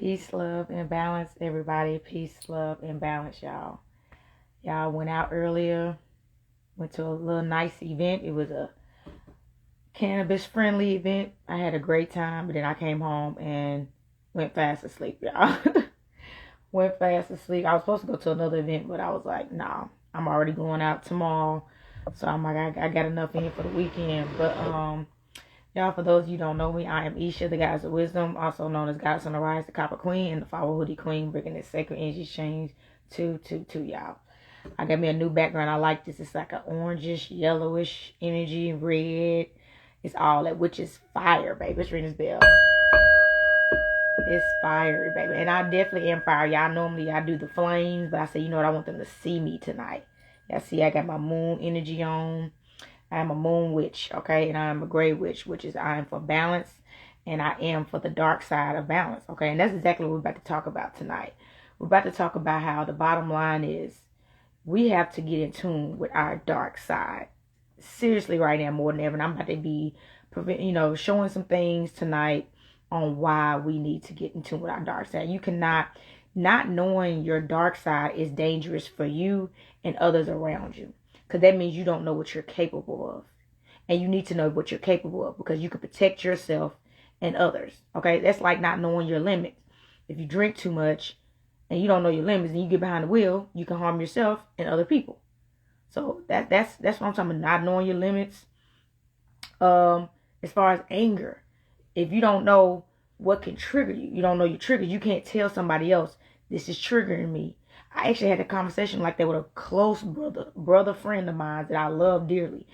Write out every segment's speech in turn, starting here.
Peace, love, and balance, everybody. Peace, love, and balance, y'all. Y'all went out earlier, went to a little nice event. It was a cannabis-friendly event. I had a great time, but then I came home and went fast asleep, y'all. Went fast asleep. I was supposed to go to another event, but I was like, nah, I'm already going out tomorrow. So I'm like, I got enough in for the weekend. But y'all, for those of you who don't know me, I am Isha, the Goddess of Wisdom, also known as Goddess on the Rise, the Copper Queen, and the Flower Hoodie Queen, bringing this sacred energy change to y'all. I got me a new background. I like this. It's like an orangish, yellowish energy, red. It's all that, which is fire, baby. Let's ring this bell. It's fire, baby. And I definitely am fire. Y'all normally I do the flames, but I say, you know what? I want them to see me tonight. Y'all see I got my moon energy on. I am a moon witch, okay? And I am a gray witch, which is I am for balance. And I am for the dark side of balance, okay? And that's exactly what we're about to talk about tonight. We're about to talk about how the bottom line is we have to get in tune with our dark side. Seriously, right now, more than ever. And I'm about to be, showing some things tonight on why we need to get in tune with our dark side. You cannot, not knowing your dark side is dangerous for you and others around you. Because that means you don't know what you're capable of. And you need to know what you're capable of because you can protect yourself and others. Okay, that's like not knowing your limits. If you drink too much and you don't know your limits and you get behind the wheel, you can harm yourself and other people. So that's what I'm talking about, not knowing your limits. As far as anger, if you don't know what can trigger you, you don't know your triggers, you can't tell somebody else, this is triggering me. I actually had a conversation like that with a close brother friend of mine that I love dearly.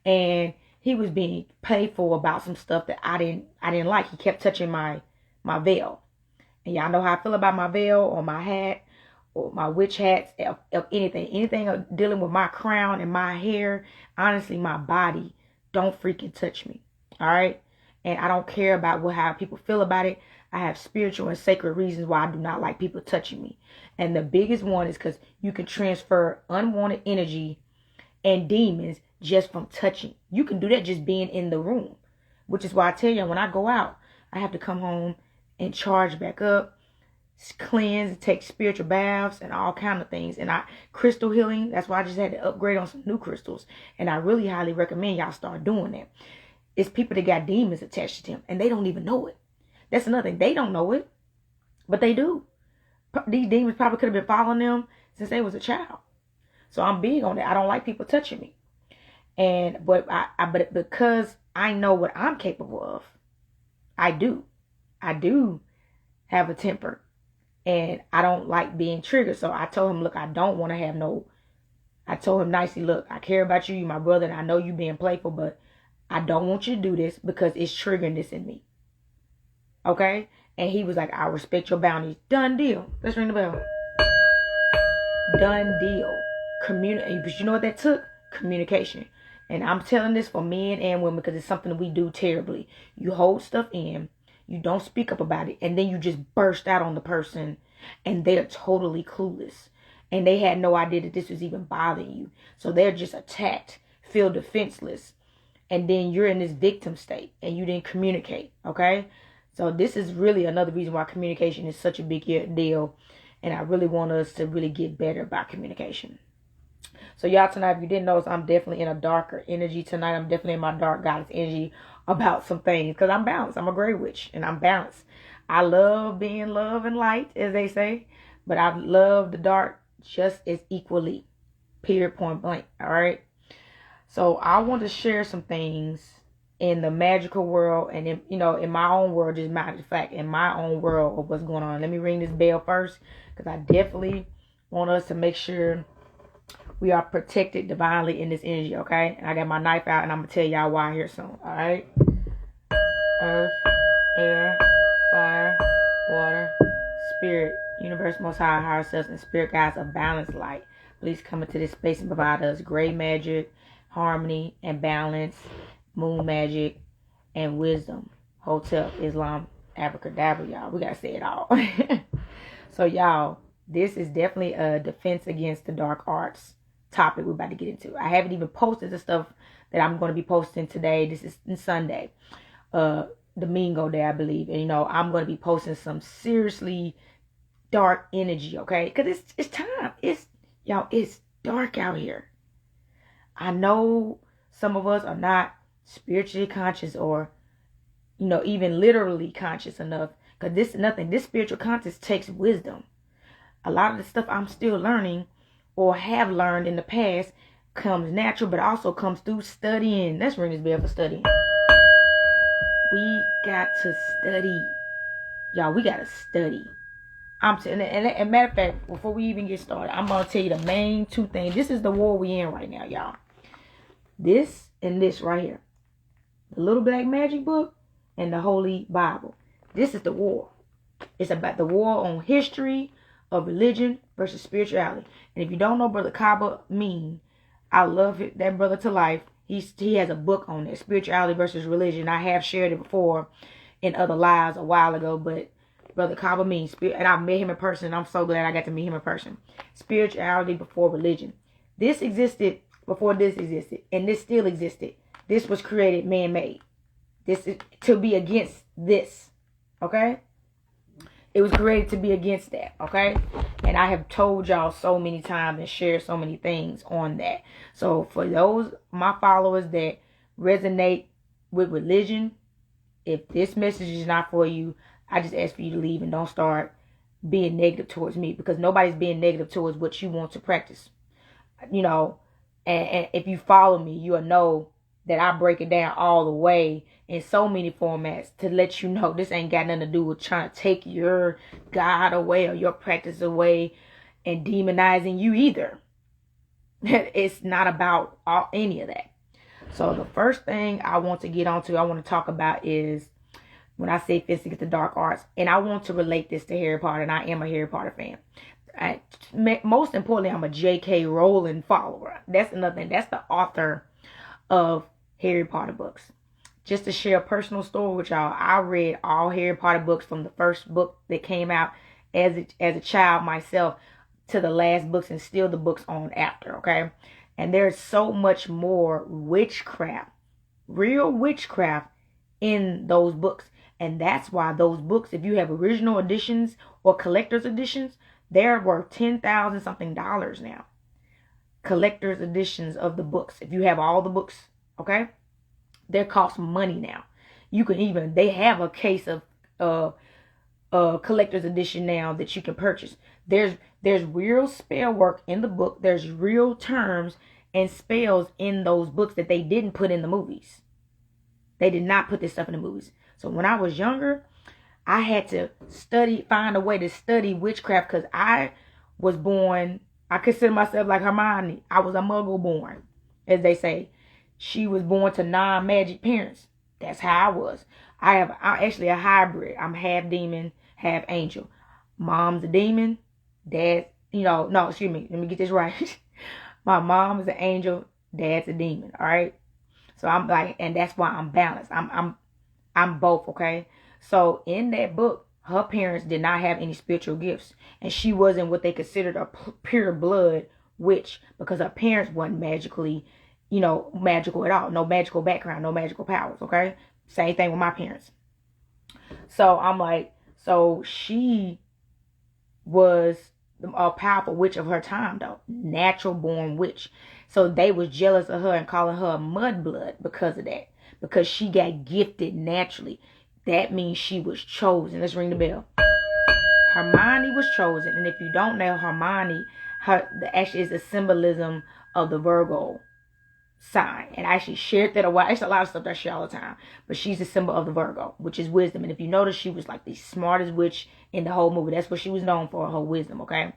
And he was being playful about some stuff that I didn't like. He kept touching my veil. And y'all know how I feel about my veil or my hat or my witch hats, of anything dealing with my crown and my hair. Honestly, my body, don't freaking touch me. All right. And I don't care about how people feel about it. I have spiritual and sacred reasons why I do not like people touching me. And the biggest one is because you can transfer unwanted energy and demons just from touching. You can do that just being in the room. Which is why I tell you, when I go out, I have to come home and charge back up, cleanse, take spiritual baths and all kind of things. And crystal healing, that's why I just had to upgrade on some new crystals. And I really highly recommend y'all start doing that. It's people that got demons attached to them and they don't even know it. That's another thing. They don't know it, but they do. These demons probably could have been following them since they was a child. So I'm big on that. I don't like people touching me. But because I know what I'm capable of, I do have a temper and I don't like being triggered. So I told him, look, I told him nicely, look, I care about you. You're my brother and I know you being playful, but I don't want you to do this because it's triggering this in me. Okay? And he was like, I respect your boundaries. Done deal. Let's ring the bell. Done deal. But you know what that took? Communication. And I'm telling this for men and women because it's something that we do terribly. You hold stuff in. You don't speak up about it. And then you just burst out on the person. And they're totally clueless. And they had no idea that this was even bothering you. So they're just attacked. Feel defenseless. And then you're in this victim state. And you didn't communicate. Okay? So this is really another reason why communication is such a big deal. And I really want us to really get better about communication. So y'all, tonight, if you didn't notice, I'm definitely in a darker energy tonight. I'm definitely in my dark goddess energy about some things. Because I'm balanced. I'm a gray witch. And I'm balanced. I love being love and light, as they say. But I love the dark just as equally. Period, point blank. All right. So I want to share some things in the magical world and in my own world, just matter of fact, in my own world of what's going on. Let me ring this bell first because I definitely want us to make sure we are protected divinely in this energy, okay? And I got my knife out and I'm going to tell y'all why here soon, all right? Earth, air, fire, water, spirit, universe, most high, higher selves, and spirit guides of balanced light. Please come into this space and provide us gray magic, harmony, and balance, moon magic, and wisdom. Hotel, Islam, abracadabra, y'all. We got to say it all. So, y'all, this is definitely a defense against the dark arts topic we're about to get into. I haven't even posted the stuff that I'm going to be posting today. This is Sunday. Domingo Day, I believe. And, I'm going to be posting some seriously dark energy, okay? Because it's time. It's dark out here. I know some of us are not spiritually conscious or, even literally conscious enough. Because this spiritual conscious takes wisdom. A lot of the stuff I'm still learning or have learned in the past comes natural, but also comes through studying. Let's ring this bell for studying. We got to study. Y'all, we got to study. And matter of fact, before we even get started, I'm going to tell you the main two things. This is the war we in right now, y'all. This and this right here. The Little Black Magic Book and the Holy Bible. This is the war. It's about the war on history of religion versus spirituality. And if you don't know Brother Kaba Mean, I love it, that brother to life. He has a book on it, Spirituality versus Religion. I have shared it before in other lives a while ago, but Brother Kaba Mean, and I met him in person. I'm so glad I got to meet him in person. Spirituality before religion. This existed before this existed, and this still existed. This was created man-made. This is to be against this, okay? It was created to be against that, okay? And I have told y'all so many times and shared so many things on that. So for those, my followers that resonate with religion, if this message is not for you, I just ask for you to leave and don't start being negative towards me, because nobody's being negative towards what you want to practice. And if you follow me, you'll know that I break it down all the way in so many formats to let you know this ain't got nothing to do with trying to take your God away or your practice away and demonizing you either. It's not about any of that. So the first thing I want to get onto, I want to talk about is when I say fist against the dark arts. And I want to relate this to Harry Potter, and I am a Harry Potter fan. Most importantly, I'm a J.K. Rowling follower. That's another thing. That's the author of Harry Potter books. Just to share a personal story with y'all, I read all Harry Potter books from the first book that came out as a child myself to the last books, and still the books on after, okay? And there's so much more witchcraft, real witchcraft in those books. And that's why those books, if you have original editions or collector's editions, they're worth $10,000 something now. Collector's editions of the books. If you have all the books, okay? They cost money now. They have a case of collector's edition now that you can purchase. There's real spell work in the book. There's real terms and spells in those books that they didn't put in the movies. They did not put this stuff in the movies. So when I was younger, I had to find a way to study witchcraft, because I was born, I consider myself like Hermione. I was a muggle born, as they say. She was born to non-magic parents. That's how I was. I'm actually a hybrid. I'm half demon, half angel. Mom's a demon. Dad, no, excuse me. Let me get this right. My mom is an angel. Dad's a demon. All right. So I'm like, and that's why I'm balanced. I'm both, okay? So in that book, her parents did not have any spiritual gifts, and she wasn't what they considered a pure blood witch, because her parents weren't magically, magical at all. No magical background, no magical powers, okay? Same thing with my parents. So I'm like, so she was a powerful witch of her time, though. Natural born witch. So they was jealous of her and calling her a mudblood because of that. Because she got gifted naturally. That means she was chosen. Let's ring the bell. Hermione was chosen. And if you don't know, Hermione, actually is a symbolism of the Virgo sign. And I actually shared that a while. It's a lot of stuff that I share all the time. But she's a symbol of the Virgo, which is wisdom. And if you notice, she was like the smartest witch in the whole movie. That's what she was known for, her wisdom, okay?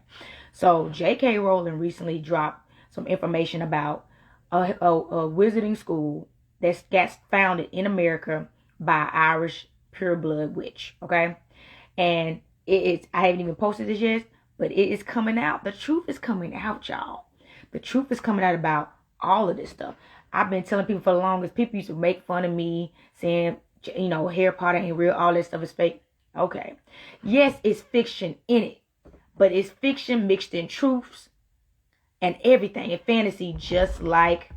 So J.K. Rowling recently dropped some information about a wizarding school that gets founded in America by Irish pure blood witch, okay? And I haven't even posted this yet, but it is coming out. The truth is coming out, y'all. The truth is coming out about all of this stuff. I've been telling people for the longest. People used to make fun of me, saying, Harry Potter ain't real, all this stuff is fake. Okay. Yes, it's fiction in it, but it's fiction mixed in truths and everything, and fantasy, just like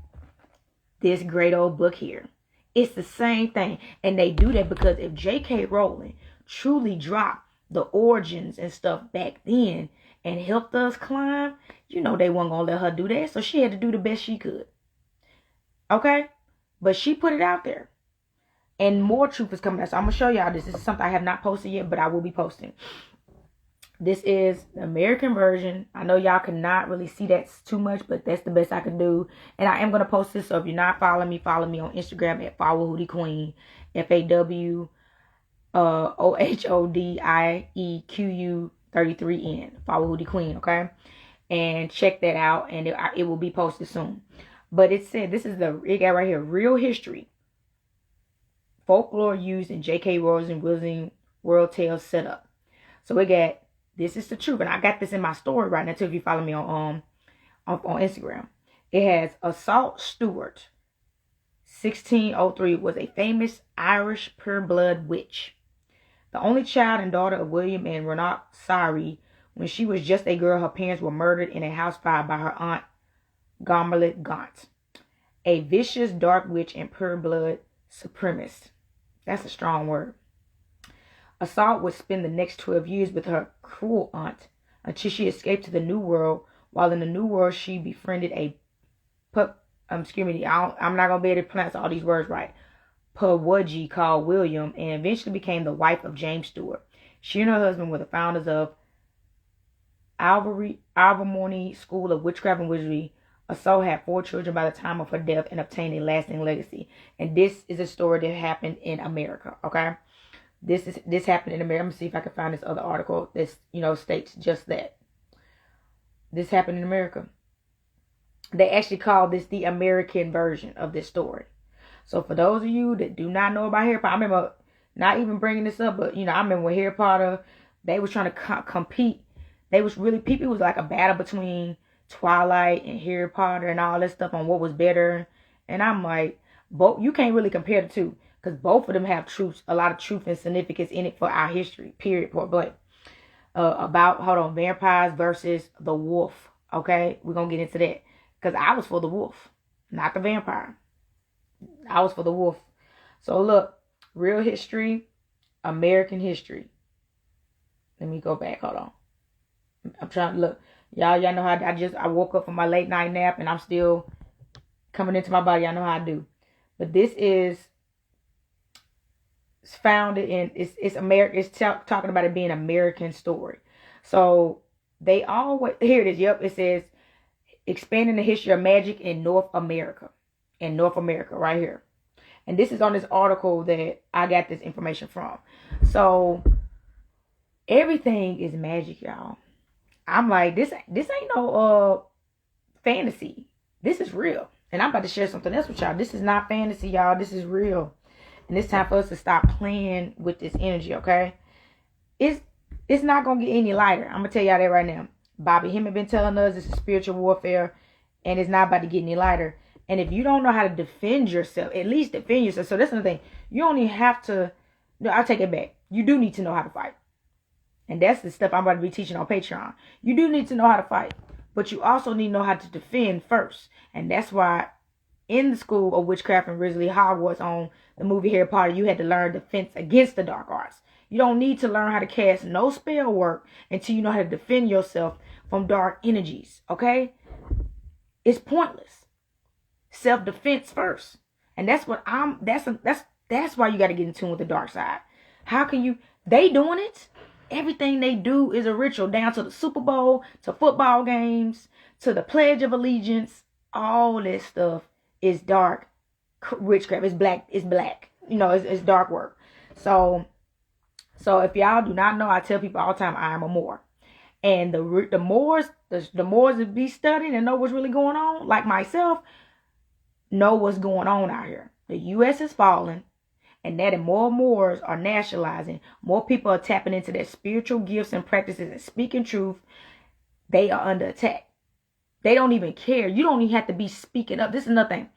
this great old book here. It's the same thing. And they do that because if J.K. Rowling truly dropped the origins and stuff back then and helped us climb, you know they weren't going to let her do that. So she had to do the best she could. Okay? But she put it out there. And more truth is coming out. So I'm going to show y'all this. This is something I have not posted yet, but I will be posting. This is the American version. I know y'all cannot really see that too much, but that's the best I can do. And I am going to post this. So if you're not following me, follow me on Instagram at FawahHoodieQueen. FAWOHODIEQU33N. FawahHoodieQueen, okay? And check that out. And it will be posted soon. But it said, it got right here, real history. Folklore used in J.K. Rowling Wizarding World Tales setup. So we got, this is the truth. And I got this in my story right now too, if you follow me on Instagram. It has Assault Stewart, 1603, was a famous Irish pure-blood witch. The only child and daughter of William and Ronald Sari. When she was just a girl, her parents were murdered in a house fire by her aunt, Gomerlet Gaunt, a vicious dark witch and pure-blood supremacist. That's a strong word. Assault would spend the next 12 years with her cruel aunt until she escaped to the New World. While in the New World, she befriended a I'm not going to be able to pronounce all these words right. Pawudgie called William, and eventually became the wife of James Stewart. She and her husband were the founders of Alvermorny School of Witchcraft and Wizardry. Assault had 4 children by the time of her death and obtained a lasting legacy. And this is a story that happened in America, okay? This happened in America. I'm going to see if I can find this other article that, states just that. This happened in America. They actually call this the American version of this story. So for those of you that do not know about Harry Potter, I remember not even bringing this up, but, I remember when Harry Potter, they was trying to compete. It was like a battle between Twilight and Harry Potter and all that stuff on what was better. And I'm like, you can't really compare the two. Because both of them have a lot of truth and significance in it for our history, period, point blank. About, vampires versus the wolf, okay? We're going to get into that. Because I was for the wolf, not the vampire. I was for the wolf. So look, real history, American history. Let me go back, hold on. I'm trying to look. Y'all know how I woke up from my late night nap and I'm still coming into my body. Y'all know how I do. But this is founded in, it's America. It's talking about it being an American story. So they always, here it is. Yep. It says expanding the history of magic in North America. In North America right here. And this is on this article that I got this information from. So everything is magic, y'all. I'm like, this ain't no fantasy. This is real. And I'm about to share something else with y'all. This is not fantasy, y'all. This is real. And it's time for us to stop playing with this energy, okay? It's not going to get any lighter. I'm going to tell y'all that right now. Bobby Hemmett been telling us this is spiritual warfare. And it's not about to get any lighter. And if you don't know how to defend yourself, at least defend yourself. So that's another thing. You only have to, no, I'll take it back. You do need to know how to fight. And that's the stuff I'm about to be teaching on Patreon. You do need to know how to fight. But you also need to know how to defend first. And that's why in the School of Witchcraft and Wizardry, Hogwarts, on the movie Harry Potter, you had to learn defense against the dark arts. You don't need to learn how to cast no spell work until you know how to defend yourself from dark energies. Okay? It's pointless. Self-defense first. And that's what that's why you got to get in tune with the dark side. How can you, they doing it? Everything they do is a ritual, down to the Super Bowl, to football games, to the Pledge of Allegiance. All this stuff is dark witchcraft. It's black. It's dark work. So if y'all do not know, I tell people all the time, I am a Moor. And the Moors that be studying and know what's really going on, like myself, know what's going on out here. The U.S. is falling. And that more Moors are nationalizing. More people are tapping into their spiritual gifts and practices and speaking truth. They are under attack. They don't even care. You don't even have to be speaking up. This is nothing.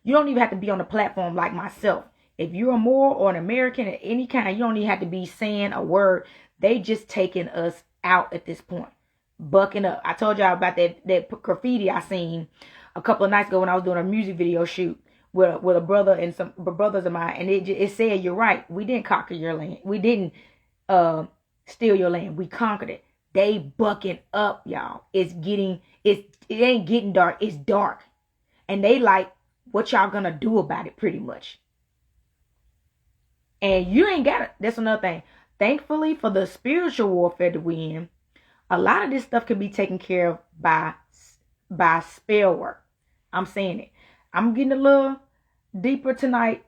You don't even have to be on the platform like myself. If you're a Moor or an American of any kind, you don't even have to be saying a word. They just taking us out at this point. Bucking up. I told y'all about that graffiti I seen a couple of nights ago when I was doing a music video shoot. with a brother and some brothers of mine, and it said, you're right. We didn't conquer your land. We didn't steal your land. We conquered it. They bucking up, y'all. It ain't getting dark. It's dark. And they like, what y'all gonna do about it, pretty much. And you ain't got it. That's another thing. Thankfully, for the spiritual warfare that we in, a lot of this stuff can be taken care of by spell work. I'm saying it. I'm getting a little deeper tonight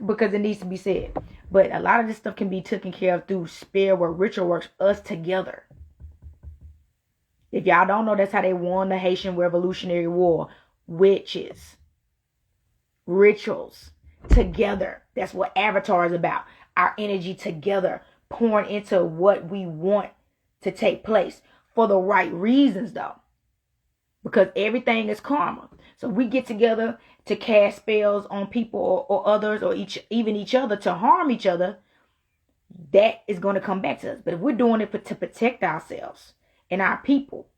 because it needs to be said. But a lot of this stuff can be taken care of through spell work, ritual works, us together. If y'all don't know, that's how they won the Haitian Revolutionary War. Witches. Rituals. Together. That's what Avatar is about. Our energy together. Pouring into what we want to take place. For the right reasons, though. Because everything is karma. So we get together to cast spells on people or others or even each other to harm each other. That is going to come back to us. But if we're doing it to protect ourselves and our people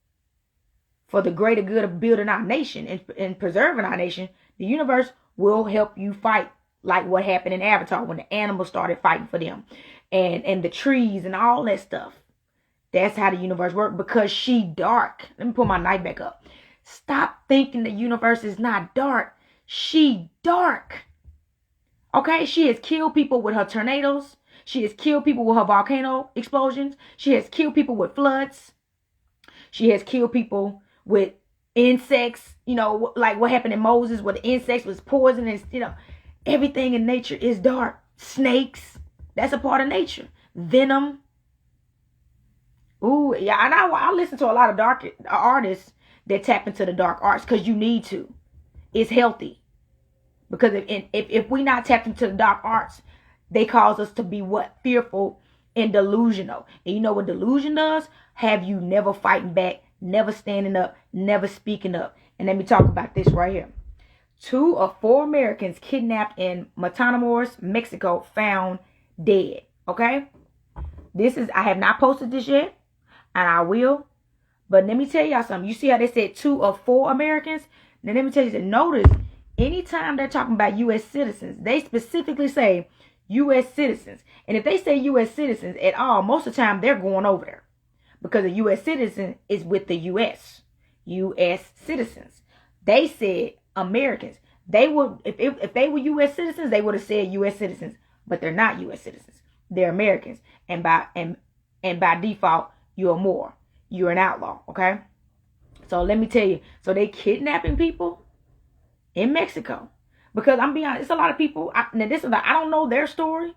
for the greater good of building our nation and preserving our nation, the universe will help you fight, like what happened in Avatar when the animals started fighting for them and the trees and all that stuff. That's how the universe works, because she dark. Let me put my knife back up. Stop thinking the universe is not dark. She dark. Okay? She has killed people with her tornadoes. She has killed people with her volcano explosions. She has killed people with floods. She has killed people with insects. You know, like what happened in Moses, where the insects was poisonous. You know, everything in nature is dark. Snakes. That's a part of nature. Venom. Ooh, yeah, and I listen to a lot of dark artists that tap into the dark arts, because you need to. It's healthy. Because if we not tapped into the dark arts, they cause us to be what? Fearful and delusional. And you know what delusion does? Have you never fighting back, never standing up, never speaking up. And let me talk about this right here. 2 of 4 Americans kidnapped in Matamoros, Mexico, found dead. Okay? I have not posted this yet. And I will. But let me tell y'all something. You see how they said 2 of 4 Americans? Now let me tell you that. Notice, anytime they're talking about U.S. citizens, they specifically say U.S. citizens. And if they say U.S. citizens at all, most of the time they're going over there. Because a U.S. citizen is with the U.S. U.S. citizens. They said Americans. They would, if they were U.S. citizens, they would have said U.S. citizens. But they're not U.S. citizens. They're Americans. And by default, you're more. You're an outlaw, okay? So let me tell you. So they kidnapping people in Mexico. Because I'm being honest, it's a lot of people. I don't know their story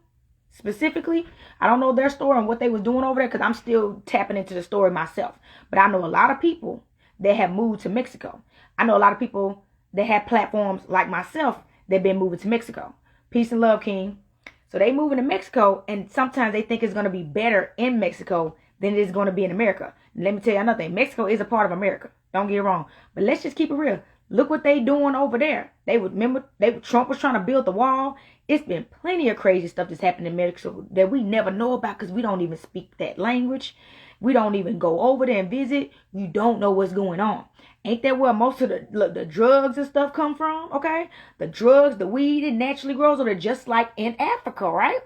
specifically. I don't know their story and what they was doing over there, because I'm still tapping into the story myself. But I know a lot of people that have moved to Mexico. I know a lot of people that have platforms like myself that been moving to Mexico. Peace and love, King. So they moving to Mexico, and sometimes they think it's going to be better in Mexico than it is going to be in America. Let me tell you another thing. Mexico is a part of America. Don't get it wrong. But let's just keep it real. Look what they doing over there. Trump was trying to build the wall. It's been plenty of crazy stuff that's happened in Mexico that we never know about, because we don't even speak that language. We don't even go over there and visit. We don't know what's going on. Ain't that where most of the drugs and stuff come from? Okay? The drugs, the weed, it naturally grows over there, just like in Africa, right?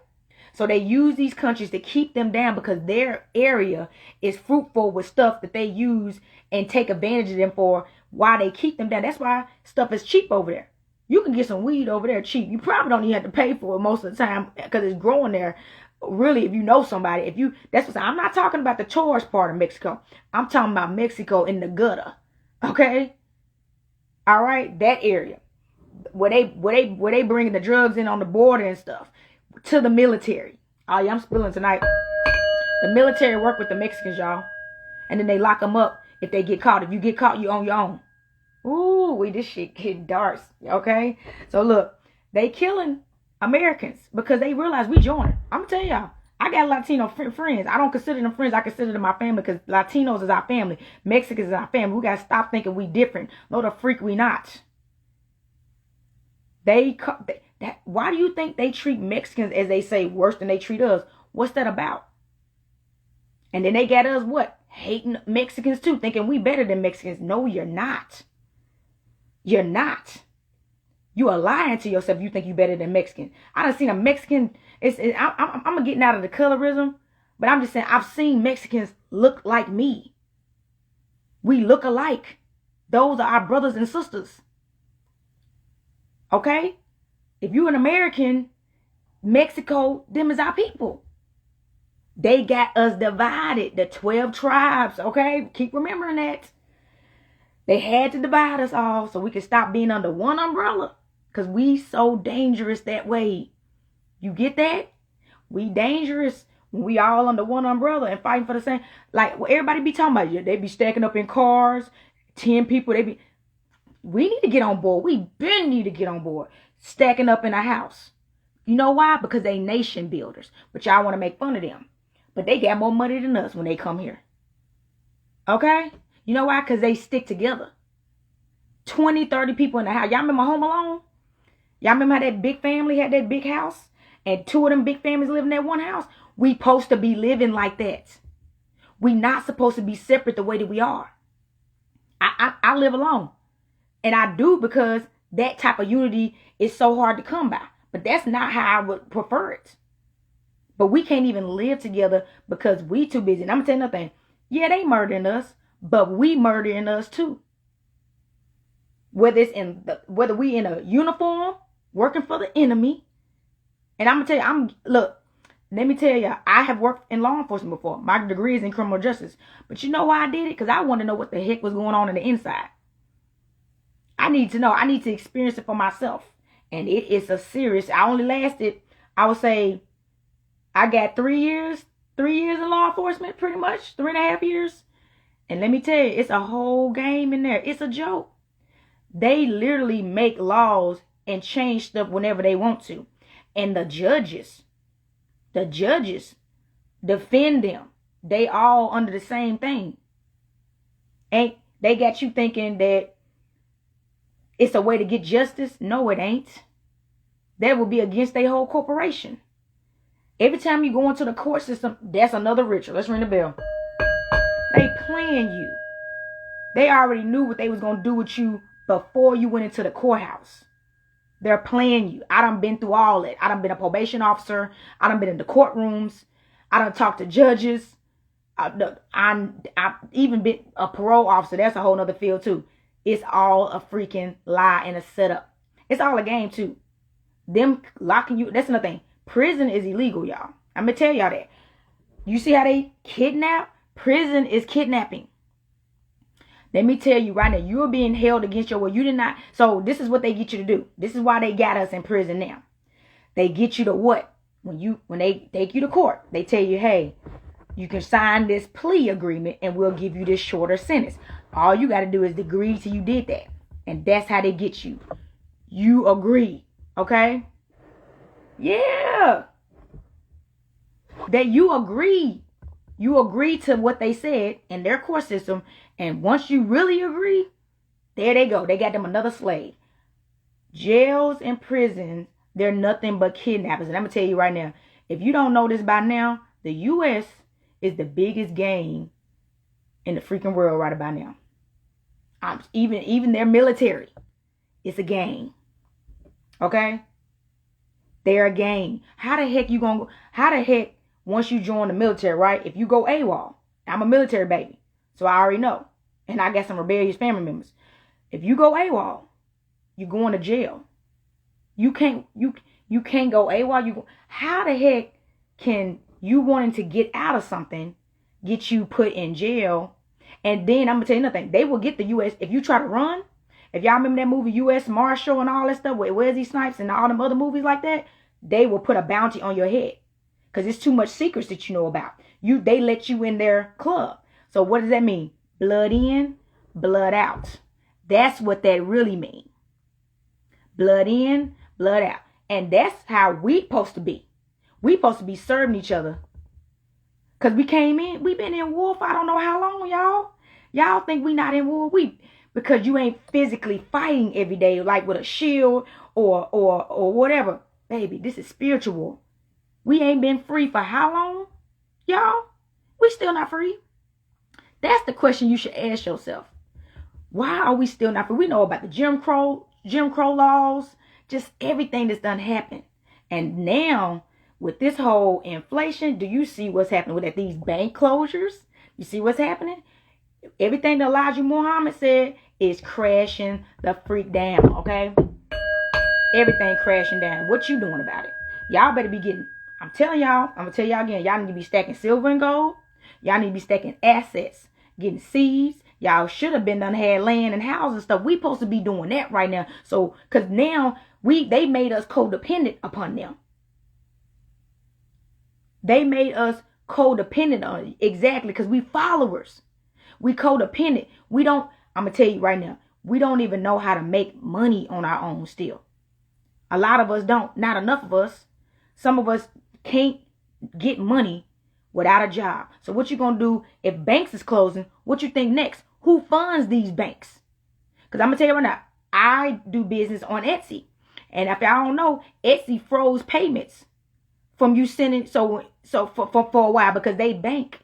So they use these countries to keep them down, because their area is fruitful with stuff that they use and take advantage of them for, why they keep them down. That's why stuff is cheap over there. You can get some weed over there cheap. You probably don't even have to pay for it most of the time, because it's growing there. Really, if you know somebody, I'm not talking about the tourist part of Mexico. I'm talking about Mexico in the gutter. Okay? All right? That area. Where they bringing the drugs in on the border and stuff. To the military. Oh yeah, I'm spilling tonight. The military work with the Mexicans, y'all. And then they lock them up if they get caught. If you get caught, you on your own. Ooh, this shit get dark. Okay? So look, they killing Americans because they realize we joining. I'm gonna tell y'all, I got Latino friends. I don't consider them friends. I consider them my family, because Latinos is our family. Mexicans is our family. We gotta stop thinking we different. No, the freak we not. Why do you think they treat Mexicans, as they say, worse than they treat us? What's that about? And then they got us what? Hating Mexicans too, thinking we better than Mexicans. No, you're not. You're not. You are lying to yourself. You think you better than Mexican. I done seen a Mexican. I'm getting out of the colorism, but I'm just saying I've seen Mexicans look like me. We look alike. Those are our brothers and sisters. Okay? If you're an American, Mexico, them is our people. They got us divided. The 12 tribes. Okay? Keep remembering that. They had to divide us all so we could stop being under one umbrella. Because we so dangerous that way. You get that? We dangerous when we all under one umbrella and fighting for the same. Like what everybody be talking about. They be stacking up in cars. 10 people. We need to get on board. We been need to get on board. Stacking up in a house. You know why? Because they nation builders. But y'all want to make fun of them. But they got more money than us when they come here. Okay? You know why? Because they stick together. 20, 30 people in the house. Y'all remember Home Alone? Y'all remember how that big family had that big house? And 2 of them big families living in that one house? We supposed to be living like that. We not supposed to be separate the way that we are. I live alone. And I do because that type of unity is so hard to come by. But that's not how I would prefer it. But we can't even live together because we too busy. And I'm going to tell you another thing. Yeah, they murdering us. But we murdering us too. Whether we in a uniform working for the enemy. And I'm gonna tell you, look, let me tell you, I have worked in law enforcement before. My degree is in criminal justice. But you know why I did it? Because I want to know what the heck was going on in the inside. I need to know. I need to experience it for myself. And it is a serious. I only lasted, I would say, I got 3 years. 3 years in law enforcement, pretty much. 3.5 years. And let me tell you, it's a whole game in there. It's a joke. They literally make laws and change stuff whenever they want to. And the judges defend them. They all under the same thing. Ain't they got you thinking that it's a way to get justice? No, it ain't. That would be against their whole corporation. Every time you go into the court system, that's another ritual. Let's ring the bell. They playing you. They already knew what they was going to do with you before you went into the courthouse. They're playing you. I done been through all that. I done been a probation officer. I done been in the courtrooms. I done talked to judges. I've even been a parole officer. That's a whole nother field too. It's all a freaking lie and a setup. It's all a game too. Them locking you. That's another thing. Prison is illegal, y'all. I'm going to tell y'all that. You see how they kidnap? Prison is kidnapping. Let me tell you right now, you're being held against your will. You did not. So this is what they get you to do. This is why they got us in prison now. They get you to what? When they take you to court, they tell you, hey, you can sign this plea agreement and we'll give you this shorter sentence. All you got to do is agree till you did that. And that's how they get you. You agree. Okay? Yeah. That you agree. You agree to what they said in their court system. And once you really agree, there they go. They got them another slave. Jails and prisons, they're nothing but kidnappers. And I'm going to tell you right now, if you don't know this by now, the U.S. is the biggest gang in the freaking world right about now. Even their military, it's a gang. Okay? They're a gang. How the heck you going to go? How the heck, once you join the military, right? If you go AWOL, I'm a military baby. So I already know. And I got some rebellious family members. If you go AWOL, you're going to jail. You can't go AWOL. How the heck can you wanting to get out of something get you put in jail? And then I'm going to tell you another thing. They will get the U.S. If you try to run. If y'all remember that movie U.S. Marshal and all that stuff with Wesley Snipes and all them other movies like that, they will put a bounty on your head. Because it's too much secrets that you know about. They let you in their club. So what does that mean? Blood in, blood out. That's what that really means. Blood in, blood out. And that's how we supposed to be. We supposed to be serving each other. Because we've been in war for I don't know how long, y'all. Y'all think we not in war? Because you ain't physically fighting every day like with a shield or whatever. Baby, this is spiritual war. We ain't been free for how long? Y'all, we still not free. That's the question you should ask yourself. Why are we still not free? We know about the Jim Crow laws Just everything that's done happened. And now with this whole inflation, do you see what's happening with these bank closures? You see what's happening? Everything that Elijah Muhammad said is crashing the freak down, okay? Everything crashing down. What you doing about it? Y'all better be getting, I'm telling y'all, I'm going to tell y'all again, y'all need to be stacking silver and gold. Y'all need to be stacking assets, getting seeds. Y'all should have been done had land and houses and stuff. We supposed to be doing that right now. So, because now they made us codependent upon them. They made us codependent on it. Exactly, because we followers. We codependent. We don't, I'm going to tell you right now, we don't even know how to make money on our own still. A lot of us don't. Not enough of us. Some of us can't get money without a job. So what you going to do if banks is closing? What you think next? Who funds these banks? Because I'm going to tell you right now, I do business on Etsy. And if y'all don't know, Etsy froze payments from you sending for a while because they bank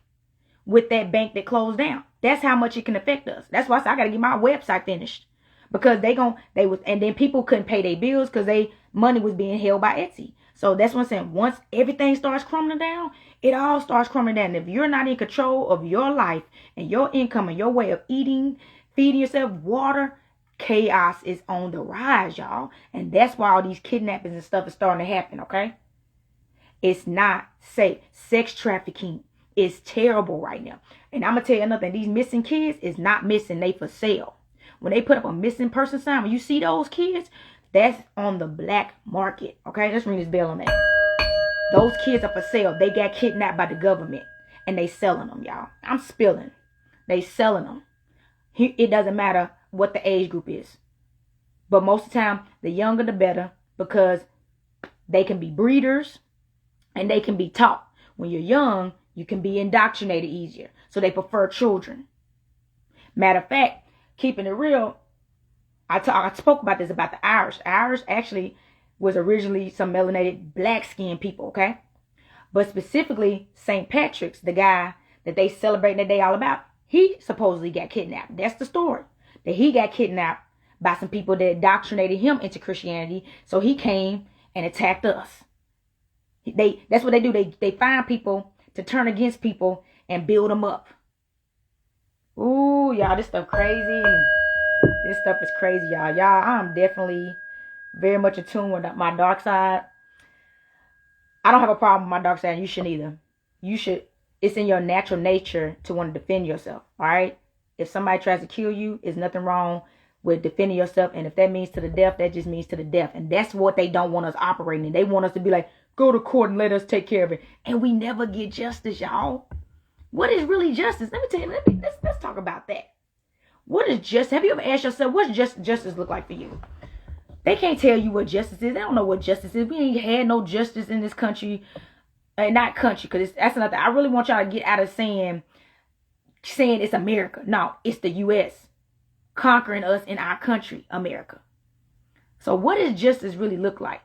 with that bank that closed down. That's how much it can affect us. That's why I said I got to get my website finished. Because and then people couldn't pay their bills because money was being held by Etsy. So that's what I'm saying. Once everything starts crumbling down, it all starts crumbling down. If you're not in control of your life and your income and your way of eating, feeding yourself, water, chaos is on the rise, y'all. And that's why all these kidnappings and stuff is starting to happen, okay? It's not safe. Sex trafficking is terrible right now. And I'm going to tell you another thing. These missing kids is not missing. They for sale. When they put up a missing person sign, when you see those kids, that's on the black market. Okay, let's ring this bell on that. Those kids are for sale. They got kidnapped by the government. And they selling them, y'all. I'm spilling. They selling them. It doesn't matter what the age group is. But most of the time, the younger the better. Because they can be breeders. And they can be taught. When you're young, you can be indoctrinated easier. So they prefer children. Matter of fact, keeping it real, I spoke about this about the Irish. Irish actually was originally some melanated black skinned people, okay? But specifically, St. Patrick's, the guy that they celebrate that day all about, he supposedly got kidnapped. That's the story. That he got kidnapped by some people that indoctrinated him into Christianity. So he came and attacked us. That's what they do. They find people to turn against people and build them up. Ooh, y'all, this stuff crazy. This stuff is crazy, y'all. I'm definitely very much in tune with my dark side. I don't have a problem with my dark side. You shouldn't either. It's in your natural nature to want to defend yourself, all right? If somebody tries to kill you, there's nothing wrong with defending yourself. And if that means to the death, that just means to the death. And that's what they don't want us operating in. They want us to be like, go to court and let us take care of it. And we never get justice, y'all. What is really justice? Let me tell you. Let's talk about that. What is justice? Have you ever asked yourself, what does justice look like for you? They can't tell you what justice is. They don't know what justice is. We ain't had no justice in this country. Not country, because that's another thing. I really want y'all to get out of saying it's America. No, it's the U.S. conquering us in our country, America. So what does justice really look like?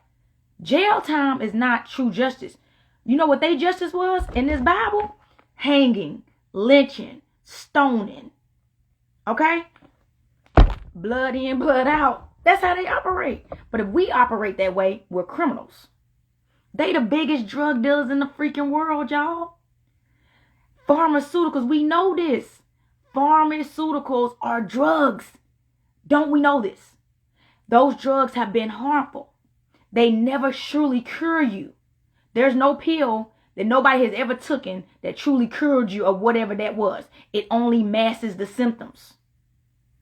Jail time is not true justice. You know what they justice was in this Bible? Hanging, lynching, stoning. Okay? Blood in, blood out. That's how they operate. But if we operate that way, we're criminals. They the biggest drug dealers in the freaking world, y'all. Pharmaceuticals, we know this. Pharmaceuticals are drugs. Don't we know this? Those drugs have been harmful. They never truly cure you. There's no pill that nobody has ever taken that truly cured you of whatever that was. It only masks the symptoms.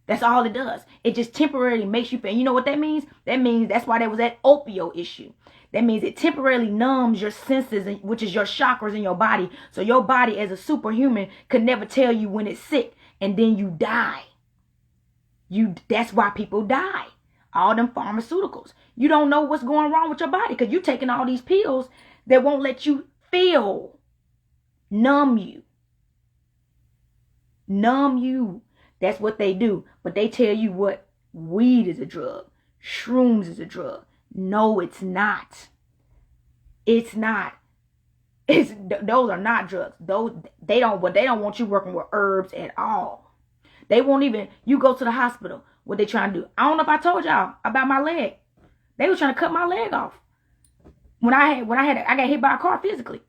That's all it does. It just temporarily makes you feel. You know what that means? That means that's why there was that opioid issue. That means it temporarily numbs your senses, which is your chakras in your body. So your body as a superhuman could never tell you when it's sick. And then you die. That's why people die. All them pharmaceuticals. You don't know what's going wrong with your body because you're taking all these pills that won't let you feel. Numb you. Numb you. That's what they do. But they tell you what? Weed is a drug. Shrooms is a drug. No, it's not. It's not. Those are not drugs. They don't want you working with herbs at all. They won't even, you go to the hospital, what they trying to do. I don't know if I told y'all about my leg. They were trying to cut my leg off. When I got hit by a car physically.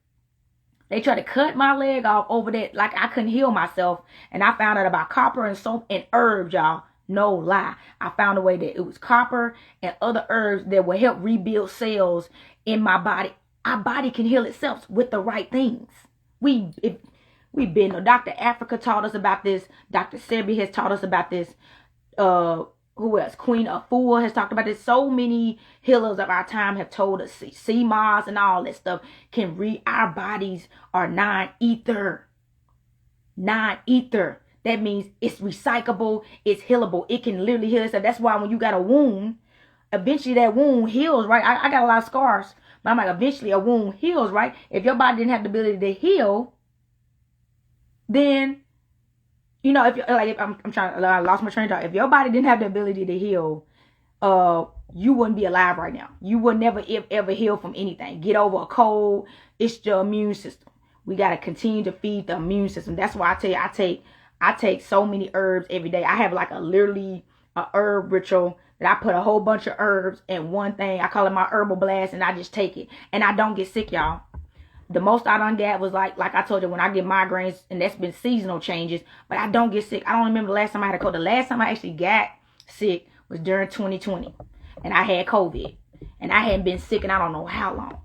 They tried to cut my leg off over that, like I couldn't heal myself. And I found out about copper and soap and herbs, y'all. No lie. I found a way that it was copper and other herbs that will help rebuild cells in my body. Our body can heal itself with the right things. We've been, Dr. Africa taught us about this. Dr. Sebi has taught us about this. Who else? Queen Afua has talked about this. So many healers of our time have told us. Sea Moss and all that stuff can our bodies are non-ether. Non-ether. That means it's recyclable. It's healable. It can literally heal itself. That's why when you got a wound, eventually that wound heals, right? I got a lot of scars. But I'm like, eventually a wound heals, right? If your body didn't have the ability to heal, then, you know, I lost my train of thought. If your body didn't have the ability to heal, you wouldn't be alive right now. You would never ever heal from anything. Get over a cold. It's your immune system. We got to continue to feed the immune system. That's why I tell you, I take so many herbs every day. I have like literally a herb ritual that I put a whole bunch of herbs in one thing. I call it my herbal blast, and I just take it. And I don't get sick, y'all. The most I done got was like I told you, when I get migraines, and that's been seasonal changes, but I don't get sick. I don't remember the last time I had a cold. The last time I actually got sick was during 2020, and I had COVID, and I hadn't been sick in I don't know how long.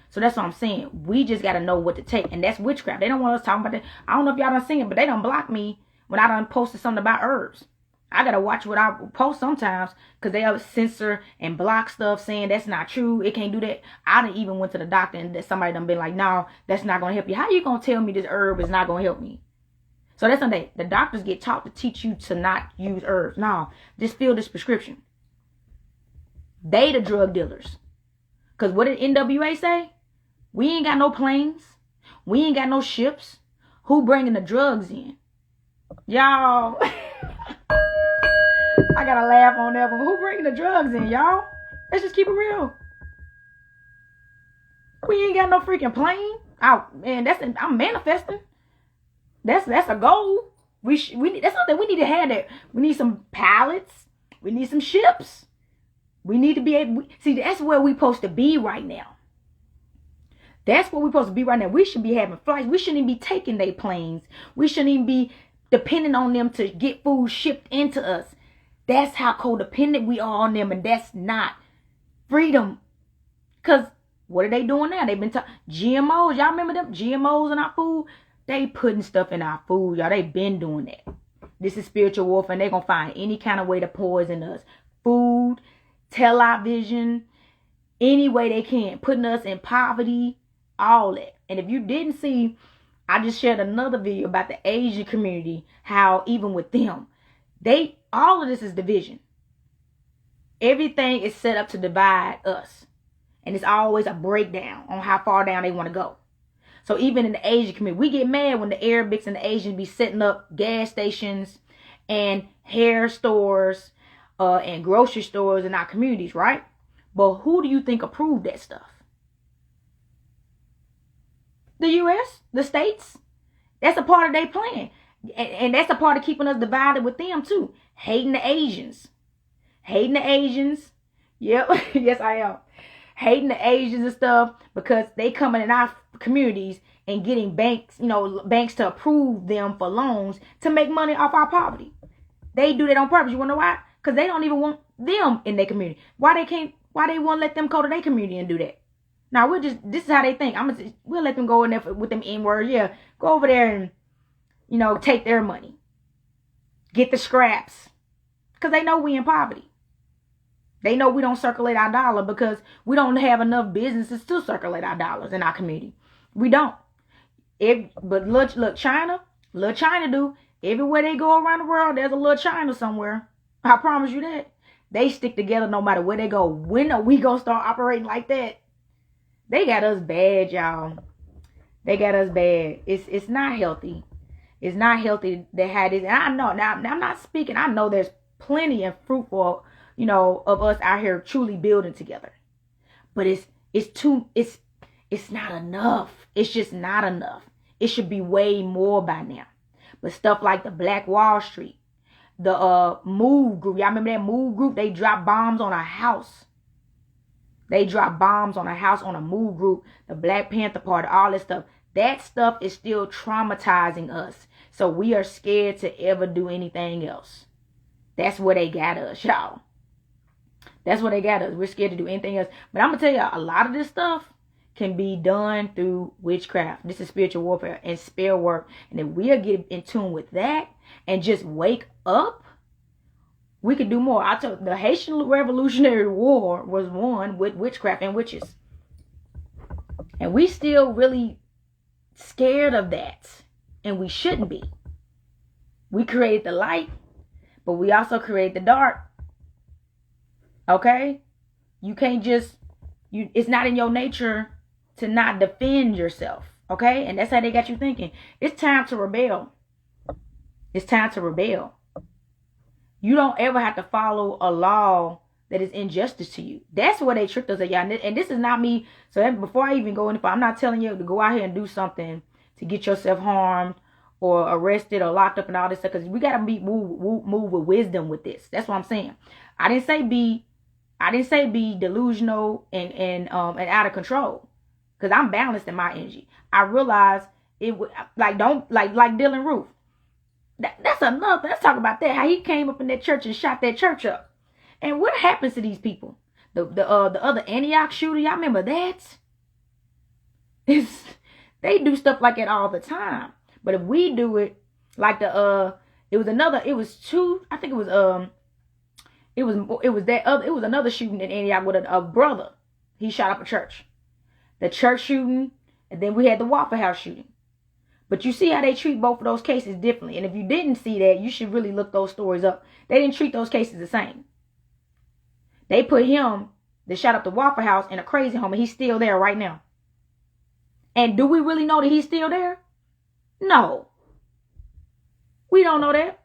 So that's what I'm saying. We just got to know what to take, and that's witchcraft. They don't want us talking about that. I don't know if y'all done seen it, but they done block me when I done posted something about herbs. I got to watch what I post sometimes, because they censor and block stuff saying that's not true. It can't do that. I done even went to the doctor, and somebody done been like, no, that's not going to help you. How you going to tell me this herb is not going to help me? So that's something. The doctors get taught to teach you to not use herbs. No, just fill this prescription. They the drug dealers. Because what did NWA say? We ain't got no planes. We ain't got no ships. Who bringing the drugs in? Y'all. I gotta laugh on that one. Who bringing the drugs in, y'all? Let's just keep it real. We ain't got no freaking plane. Oh man, I'm manifesting. That's a goal. We need, that's something we need to have. That we need some pilots. We need some ships. We need to be able. See, that's where we supposed to be right now. That's where we supposed to be right now. We should be having flights. We shouldn't even be taking their planes. We shouldn't even be depending on them to get food shipped into us. That's how codependent we are on them, and that's not freedom. Because what are they doing now? They've been GMOs. Y'all remember them? GMOs in our food? They putting stuff in our food, y'all. They been doing that. This is spiritual warfare, and they're going to find any kind of way to poison us. Food, television, any way they can. Putting us in poverty, all that. And if you didn't see, I just shared another video about the Asian community, how even with them, all of this is division. Everything is set up to divide us. And it's always a breakdown on how far down they want to go. So even in the Asian community, we get mad when the Arabics and the Asians be setting up gas stations and hair stores and grocery stores in our communities, right? But who do you think approved that stuff? The U.S., the states. That's a part of their plan. And that's a part of keeping us divided with them too. Hating the Asians. Hating the Asians. Yep. Yes, I am. Hating the Asians and stuff because they coming in our communities and getting banks to approve them for loans to make money off our poverty. They do that on purpose. You want to know why? Because they don't even want them in their community. Why they won't let them go to their community and do that? Now this is how they think. We'll let them go in there with them N-words. Yeah, go over there and take their money. Get the scraps. Because they know we in poverty. They know we don't circulate our dollar because we don't have enough businesses to circulate our dollars in our community. We don't. But look, China do. Everywhere they go around the world, there's a little China somewhere. I promise you that. They stick together no matter where they go. When are we going to start operating like that? They got us bad, y'all. They got us bad. It's not healthy. It's not healthy to have this. And I know, now I'm not speaking. I know there's plenty and fruitful, of us out here truly building together. But it's not enough. It's just not enough. It should be way more by now. But stuff like the Black Wall Street, the Move Group. Y'all remember that Move Group? They dropped bombs on a house. They drop bombs on a house, on a move group, the Black Panther Party, all this stuff. That stuff is still traumatizing us. So we are scared to ever do anything else. That's where they got us, y'all. That's where they got us. We're scared to do anything else. But I'm going to tell y'all, a lot of this stuff can be done through witchcraft. This is spiritual warfare and spell work. And if we'll get in tune with that and just wake up, we could do more. I told the Haitian Revolutionary War was won with witchcraft and witches. And we still really scared of that. And we shouldn't be. We created the light, but we also create the dark. Okay? You can't just, it's not in your nature to not defend yourself. Okay? And that's how they got you thinking. It's time to rebel. It's time to rebel. You don't ever have to follow a law that is injustice to you. That's where they tricked us at, y'all. And this is not me. So before I even go in, I'm not telling you to go out here and do something to get yourself harmed or arrested or locked up and all this stuff. Because we got to move with wisdom with this. That's what I'm saying. I didn't say be delusional and out of control. Because I'm balanced in my energy. I realized it would like Dylan Roof. That's another. Let's talk about that. How he came up in that church and shot that church up. And what happens to these people? The other Antioch shooter, y'all remember that? They do stuff like that all the time. But if we do it like it was another shooting in Antioch with a brother. He shot up a church. The church shooting, and then we had the Waffle House shooting. But you see how they treat both of those cases differently. And if you didn't see that, you should really look those stories up. They didn't treat those cases the same. They put him that shot up the Waffle House in a crazy home, and he's still there right now. And do we really know that he's still there? No. We don't know that.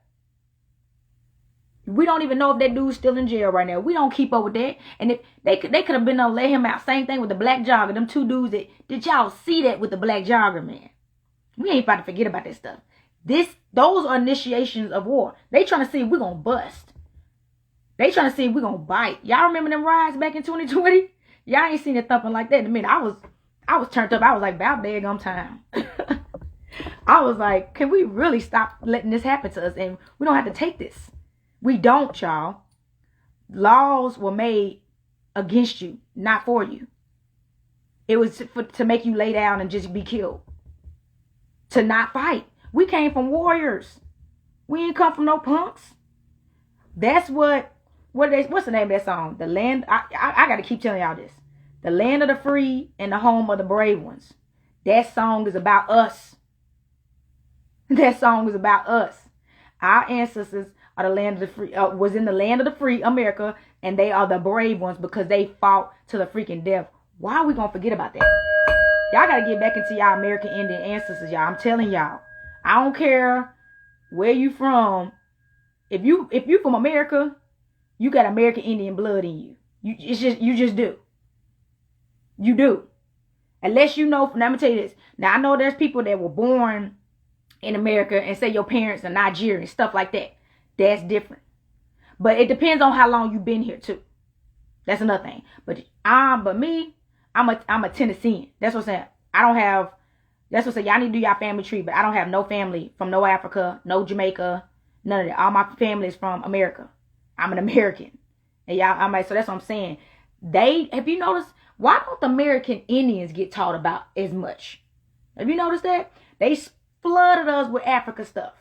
We don't even know if that dude's still in jail right now. We don't keep up with that. And if they could have been able to let him out. Same thing with the black jogger. Them two dudes did y'all see that with the black jogger, man? We ain't about to forget about that stuff. Those are initiations of war. They trying to see if we're going to bust. They trying to see if we're going to bite. Y'all remember them riots back in 2020? Y'all ain't seen it thumping like that in a minute. I was turned up. I was like, about daggum time. I was like, can we really stop letting this happen to us? And we don't have to take this. We don't, y'all. Laws were made against you, not for you. It was to make you lay down and just be killed. To not fight. We came from warriors. We ain't come from no punks. That's what's the name of that song? The land. I got to keep telling y'all this. The land of the free and the home of the brave ones. That song is about us. That song is about us. Our ancestors are the land of the free. Was in the land of the free, America, and they are the brave ones because they fought to the freaking death. Why are we gonna forget about that? Y'all gotta get back into y'all American Indian ancestors, y'all. I'm telling y'all. I don't care where you from. If you from America, you got American Indian blood in you. You just do. You do. Unless you know, let me tell you this. Now I know there's people that were born in America and say your parents are Nigerian, stuff like that. That's different. But it depends on how long you've been here too. That's another thing. But me, I'm a Tennessean. That's what I'm saying. That's what I'm saying. Y'all need to do y'all family tree, but I don't have no family from no Africa, no Jamaica, none of that. All my family is from America. I'm an American. And y'all, so that's what I'm saying. Have you noticed, why don't the American Indians get taught about as much? Have you noticed that? They flooded us with Africa stuff.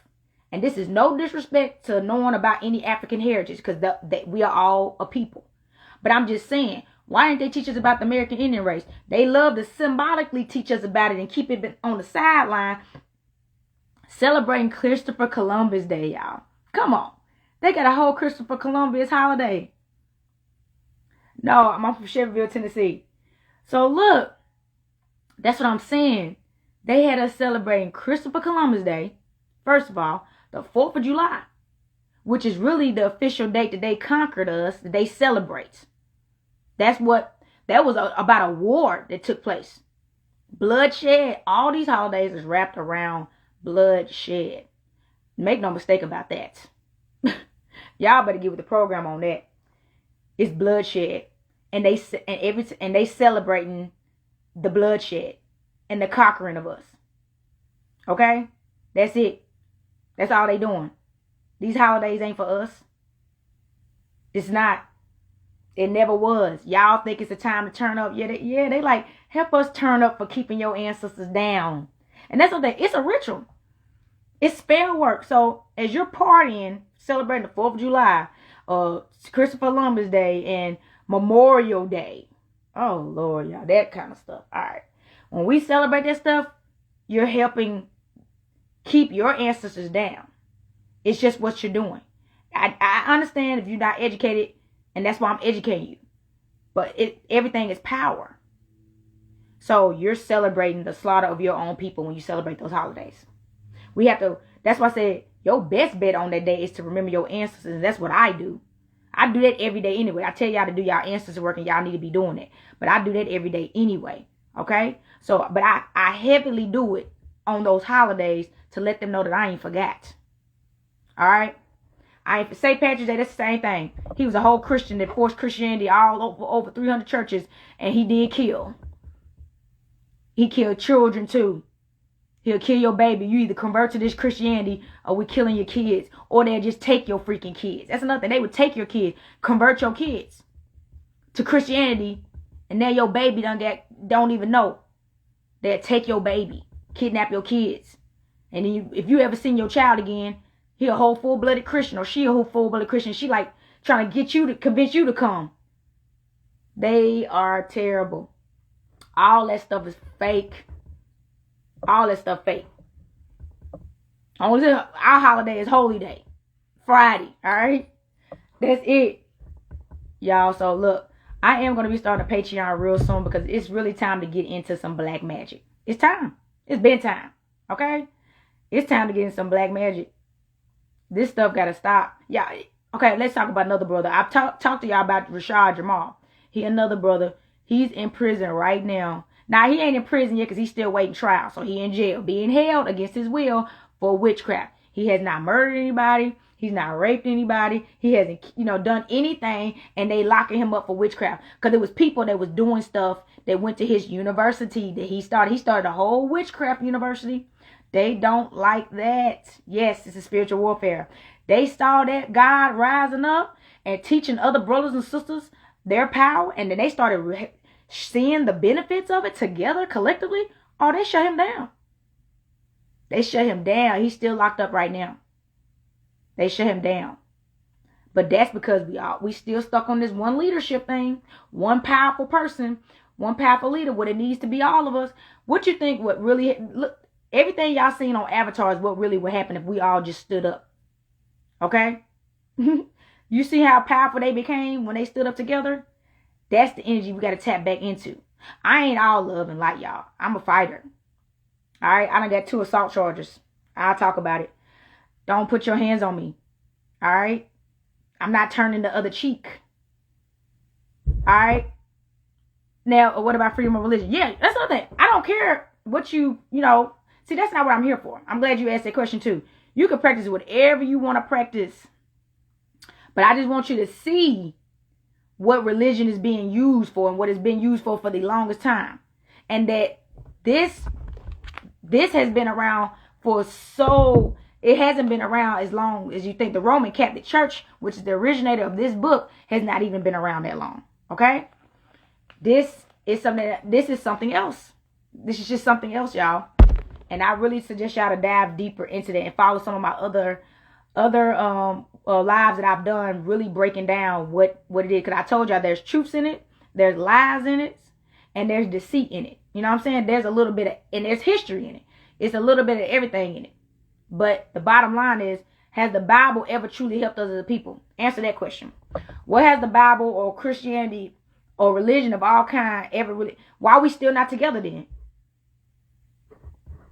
And this is no disrespect to knowing about any African heritage, because we are all a people. But I'm just saying, why didn't they teach us about the American Indian race? They love to symbolically teach us about it and keep it on the sideline, celebrating Christopher Columbus Day, y'all. Come on. They got a whole Christopher Columbus holiday. No, I'm from Shelbyville, Tennessee. So look, that's what I'm saying. They had us celebrating Christopher Columbus Day, first of all, the 4th of July, which is really the official date that they conquered us, that they celebrate. That was about a war that took place. Bloodshed. All these holidays is wrapped around bloodshed. Make no mistake about that. Y'all better get with the program on that. It's bloodshed. and they celebrating the bloodshed and the conquering of us. Okay? That's it. That's all they doing. These holidays ain't for us. It's not. It never was. Y'all think it's a time to turn up. They like, help us turn up for keeping your ancestors down. And that's what it's a ritual. It's spell work. So as you're partying, celebrating the 4th of July, Christopher Columbus Day, and Memorial Day. Oh, Lord, y'all, that kind of stuff. All right. When we celebrate that stuff, you're helping keep your ancestors down. It's just what you're doing. I understand if you're not educated, and that's why I'm educating you. But everything is power. So you're celebrating the slaughter of your own people when you celebrate those holidays. We have to, that's why I said, your best bet on that day is to remember your ancestors. And that's what I do. I do that every day anyway. I tell y'all to do y'all ancestors work, and y'all need to be doing it. But I do that every day anyway. Okay? So, but I heavily do it on those holidays to let them know that I ain't forgot. All right? St. Patrick's Day, that's the same thing. He was a whole Christian that forced Christianity all over 300 churches, and he did kill. He killed children too. He'll kill your baby. You either convert to this Christianity, or we killing your kids, or they'll just take your freaking kids. That's another thing. They would take your kids, convert your kids to Christianity, and now your baby don't even know. They'll take your baby, kidnap your kids, and then if you ever seen your child again, he a whole full-blooded Christian, or she a whole full-blooded Christian. She like trying to convince you to come. They are terrible. All that stuff is fake. All that stuff fake. Our holiday is Holy Day. Friday, alright? That's it. Y'all, so look, I am going to be starting a Patreon real soon, because it's really time to get into some black magic. It's time. It's been time. Okay? It's time to get in some black magic. This stuff got to stop. Yeah. Okay, let's talk about another brother. I've talked to y'all about Rashad Jamal. He another brother. He's in prison right now. Now, he ain't in prison yet because he's still waiting trial. So he in jail, being held against his will for witchcraft. He has not murdered anybody. He's not raped anybody. He hasn't, done anything. And they locking him up for witchcraft. Because it was people that was doing stuff that went to his university that he started. He started a whole witchcraft university. They don't like that. Yes, it's a spiritual warfare. They saw that God rising up and teaching other brothers and sisters their power. And then they started seeing the benefits of it together collectively. Oh, they shut him down. They shut him down. He's still locked up right now. They shut him down. But that's because we still stuck on this one leadership thing. One powerful person. One powerful leader. What it needs to be all of us. What you think would really... Look, everything y'all seen on Avatar is what really would happen if we all just stood up. Okay? You see how powerful they became when they stood up together? That's the energy we got to tap back into. I ain't all love and light, y'all. I'm a fighter. All right? I done got 2 assault charges. I'll talk about it. Don't put your hands on me. All right? I'm not turning the other cheek. All right? Now, what about freedom of religion? Yeah, that's another thing. I don't care what see, that's not what I'm here for. I'm glad you asked that question too. You can practice whatever you want to practice. But I just want you to see what religion is being used for and what it's been used for the longest time. And that this has been around it hasn't been around as long as you think. The Roman Catholic Church, which is the originator of this book, has not even been around that long. Okay? This is something else. This is just something else, y'all. And I really suggest y'all to dive deeper into that and follow some of my other lives that I've done, really breaking down what it is. Because I told y'all there's truths in it, there's lies in it, and there's deceit in it. You know what I'm saying? There's a little bit and there's history in it. It's a little bit of everything in it. But the bottom line is, has the Bible ever truly helped us as a people? Answer that question. What has the Bible or Christianity or religion of all kind ever really... Why are we still not together then?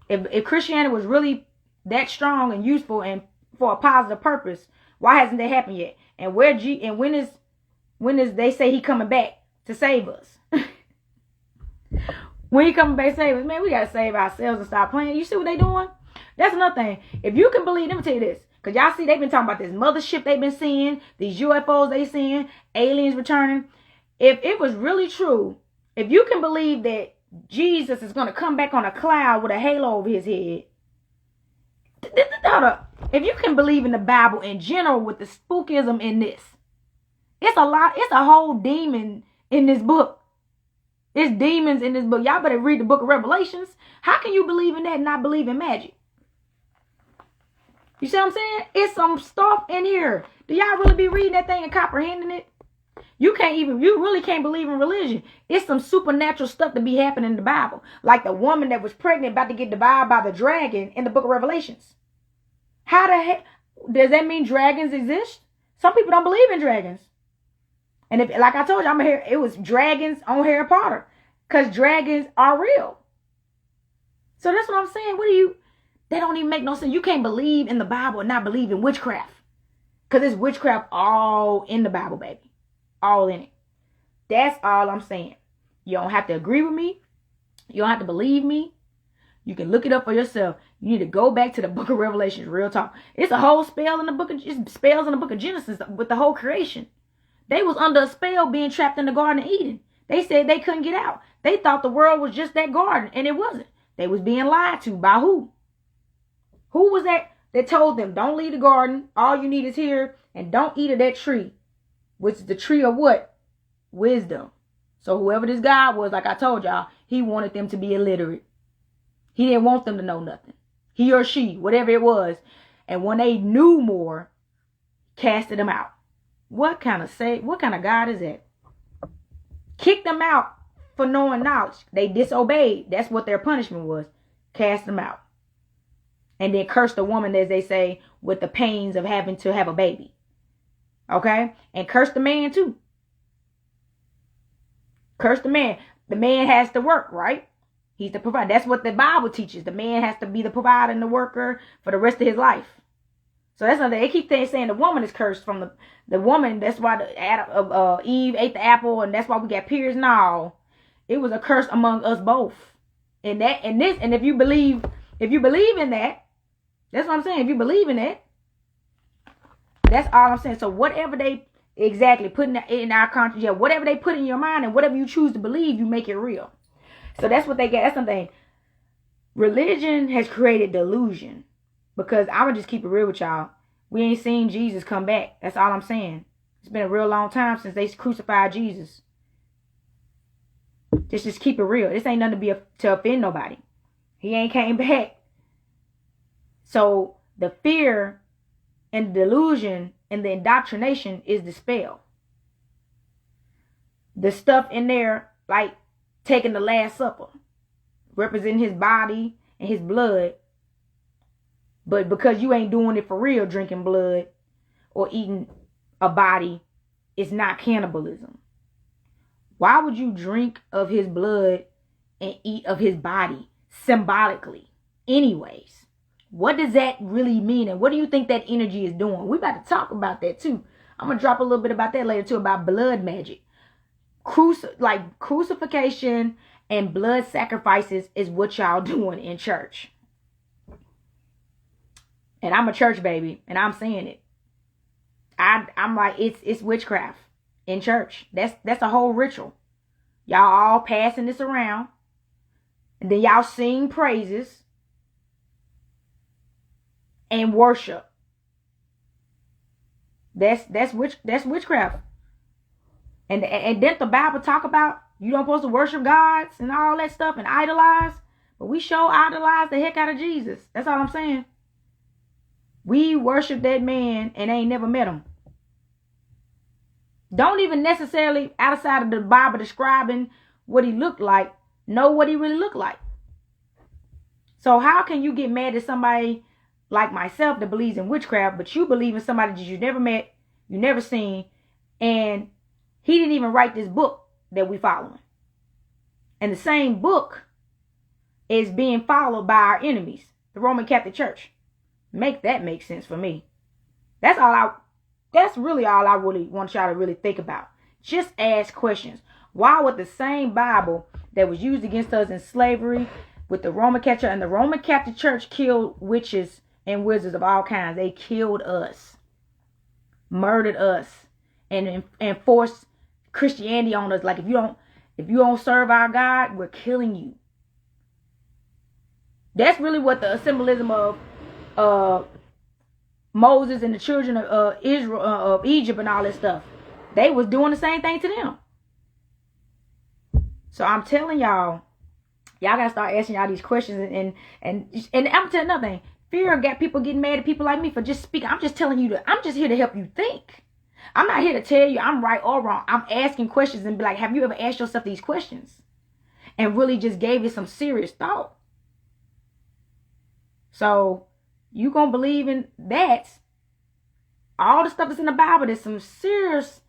If Christianity was really that strong and useful and for a positive purpose, why hasn't that happened yet? And when is they say he coming back to save us? When he coming back to save us, man, we gotta save ourselves and stop playing. You see what they doing? That's another thing. If you can believe, let me tell you this, because y'all see they've been talking about this mothership they've been seeing, these UFOs they seeing, aliens returning. if it was really true, if you can believe that Jesus is going to come back on a cloud with a halo over his head, hold up. If you can believe in the Bible in general with the spookism in this, it's a whole demon in this book. It's demons in this book. Y'all better read the book of Revelations. How can you believe in that and not believe in magic? You see what I'm saying? It's some stuff in here. Do y'all really be reading that thing and comprehending it? You really can't believe in religion. It's some supernatural stuff to be happening in the Bible. Like the woman that was pregnant about to get devoured by the dragon in the book of Revelations. How the heck, does that mean dragons exist? Some people don't believe in dragons. And if, like I told you, it was dragons on Harry Potter. Because dragons are real. So that's what I'm saying. That don't even make no sense. You can't believe in the Bible and not believe in witchcraft. Because it's witchcraft all in the Bible, baby. All in it. That's all I'm saying. You don't have to agree with me. You don't have to believe me. You can look it up for yourself. You need to go back to the book of Revelation. Real talk. It's a whole spells in the book of Genesis with the whole creation. They was under a spell being trapped in the Garden of Eden. They said they couldn't get out. They thought the world was just that garden, and it wasn't. They was being lied to by who? Who was that told them, don't leave the garden. All you need is here, and don't eat of that tree, which is the tree of what? Wisdom. So whoever this guy was, like I told y'all, he wanted them to be illiterate. He didn't want them to know nothing. He or she, whatever it was. And when they knew more, casted them out. What kind of God is that? Kicked them out for knowing knowledge. They disobeyed. That's what their punishment was. Cast them out. And then curse the woman, as they say, with the pains of having to have a baby. Okay? And curse the man too. Curse the man. The man has to work, right? He's the provider. That's what the Bible teaches. The man has to be the provider and the worker for the rest of his life. So that's another. They keep saying the woman is cursed from the woman. That's why Eve ate the apple, and that's why we got periods. No, it was a curse among us both. And if you believe in that, that's what I'm saying. If you believe in that, that's all I'm saying. So whatever they exactly put in our conscience, whatever they put in your mind and whatever you choose to believe, you make it real. So that's what they get. That's something. Religion has created delusion. Because I'm going to just keep it real with y'all. We ain't seen Jesus come back. That's all I'm saying. It's been a real long time since they crucified Jesus. Just keep it real. This ain't nothing to offend nobody. He ain't came back. So the fear and the delusion and the indoctrination is the spell. The stuff in there, like taking the Last Supper, representing his body and his blood. But because you ain't doing it for real, drinking blood or eating a body, it's not cannibalism. Why would you drink of his blood and eat of his body symbolically? Anyways, what does that really mean? And what do you think that energy is doing? We about to talk about that too. I'm going to drop a little bit about that later too, about blood magic. Crucifixion and blood sacrifices is what y'all doing in church. And I'm a church baby, and I'm saying it. I'm like, it's witchcraft in church. That's a whole ritual. Y'all all passing this around, and then y'all sing praises and worship. That's witchcraft. And didn't the Bible talk about you don't supposed to worship gods and all that stuff and idolize? But we sure idolize the heck out of Jesus. That's all I'm saying. We worship that man and ain't never met him. Don't even necessarily, outside of the Bible describing what he looked like, know what he really looked like. So how can you get mad at somebody like myself that believes in witchcraft, but you believe in somebody that you never met, you never seen, and he didn't even write this book that we following. And the same book is being followed by our enemies, the Roman Catholic Church. Make that make sense for me. That's really all I really want y'all to really think about. Just ask questions. Why would the same Bible that was used against us in slavery with the Roman Catholic Church, and the Roman Catholic Church killed witches and wizards of all kinds. They killed us, murdered us, and forced Christianity on us. Like if you don't serve our God, we're killing you. That's really what the symbolism of Moses and the children of Israel, of Egypt and all that stuff. They was doing the same thing to them. So I'm telling y'all gotta start asking y'all these questions, and I'm telling you another thing. Fear got people getting mad at people like me for just speaking. I'm just telling you I'm just here to help you think. I'm not here to tell you I'm right or wrong. I'm asking questions and be like, have you ever asked yourself these questions? And really just gave it some serious thought. So you gonna believe in that? All the stuff that's in the Bible, there's some serious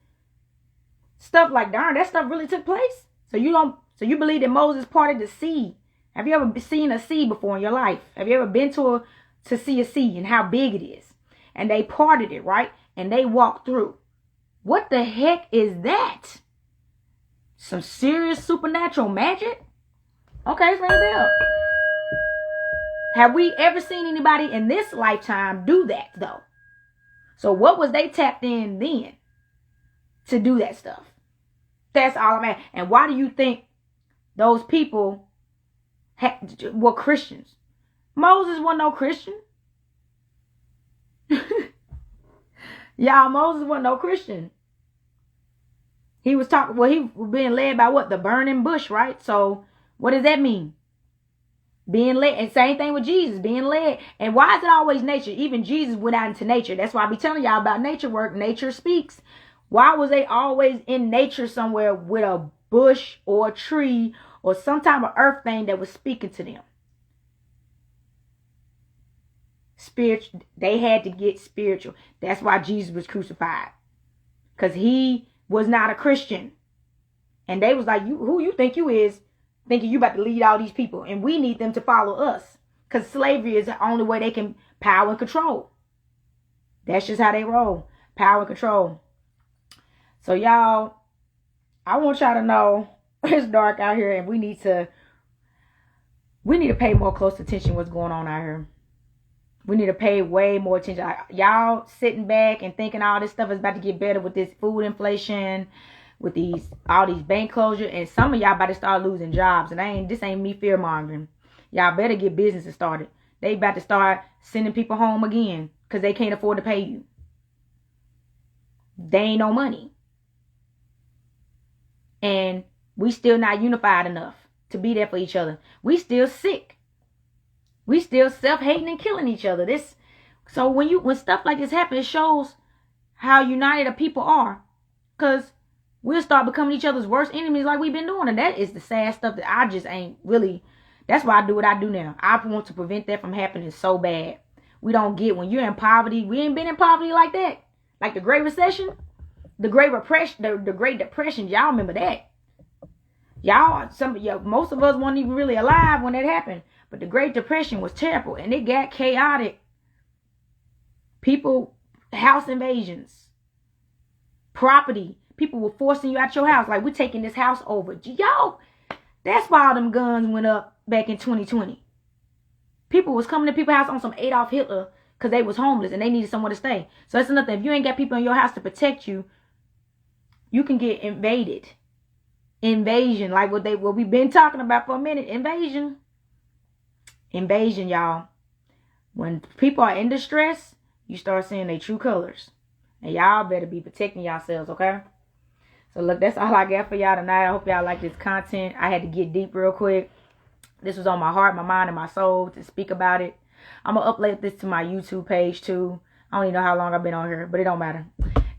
stuff like, darn, that stuff really took place. So you believe that Moses parted the sea. Have you ever seen a sea before in your life? Have you ever been to see a sea and how big it is? And they parted it, right? And they walked through. What the heck is that? Some serious supernatural magic? Okay, it's ring a bell. Have we ever seen anybody in this lifetime do that, though? So what was they tapped in then to do that stuff? That's all I'm at. And why do you think those people were Christians? Moses wasn't no Christian. Y'all, Moses wasn't no Christian. He was being led by what? The burning bush, right? So what does that mean? Being led. And same thing with Jesus, being led. And why is it always nature? Even Jesus went out into nature. That's why I be telling y'all about nature work. Nature speaks. Why was they always in nature somewhere with a bush or a tree or some type of earth thing that was speaking to them? Spiritual. They had to get spiritual. That's why Jesus was crucified. Because he was not a Christian. And they was like, who you think you is? Thinking you about to lead all these people. And we need them to follow us. Because slavery is the only way they can power and control. That's just how they roll. Power and control. So y'all, I want y'all to know it's dark out here and we need to pay more close attention to what's going on out here. We need to pay way more attention. Y'all sitting back and thinking all this stuff is about to get better with this food inflation, with all these bank closures, and some of y'all about to start losing jobs. And this ain't me fear mongering. Y'all better get businesses started. They about to start sending people home again because they can't afford to pay you. They ain't no money. And we still not unified enough to be there for each other. We still sick. We still self-hating and killing each other. So when stuff like this happens, it shows how united a people are. Because we'll start becoming each other's worst enemies like we've been doing. And that is the sad stuff that I just ain't really. That's why I do what I do now. I want to prevent that from happening so bad. We don't get when you're in poverty. We ain't been in poverty like that. Like the Great Recession. The Great Depression, the Great Depression, y'all remember that. Most of us weren't even really alive when that happened. But the Great Depression was terrible and it got chaotic. People, house invasions, property. People were forcing you out your house. Like, we're taking this house over. Y'all, that's why all them guns went up back in 2020. People was coming to people's house on some Adolf Hitler because they was homeless and they needed somewhere to stay. So that's another thing. If you ain't got people in your house to protect you, you can get invaded. Invasion, like what we've been talking about for a minute. Invasion, y'all. When people are in distress, you start seeing their true colors. And y'all better be protecting yourselves, okay? So look, that's all I got for y'all tonight. I hope y'all like this content. I had to get deep real quick. This was on my heart, my mind, and my soul to speak about it. I'm going to upload this to my YouTube page too. I don't even know how long I've been on here, but it don't matter.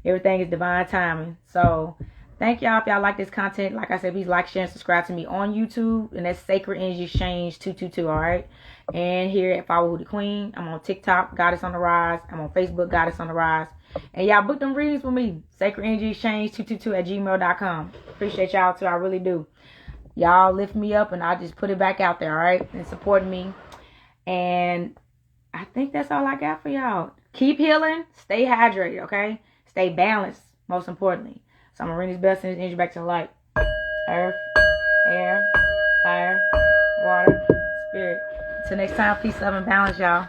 Everything is divine timing. So thank y'all if y'all like this content. Like I said, please like, share, and subscribe to me on YouTube. And that's Sacred Energy Exchange 222, all right? And here at Follow Who the Queen. I'm on TikTok, Goddess on the Rise. I'm on Facebook, Goddess on the Rise. And y'all book them readings with me. Sacred Energy Exchange 222 at gmail.com. Appreciate y'all too. I really do. Y'all lift me up and I just put it back out there, all right? And support me. And I think that's all I got for y'all. Keep healing. Stay hydrated, okay? Stay balanced, most importantly. So I'm going to ring this bell, send this energy back to the light. Earth, air, fire, water, spirit. Until next time, peace, love, and balance, y'all.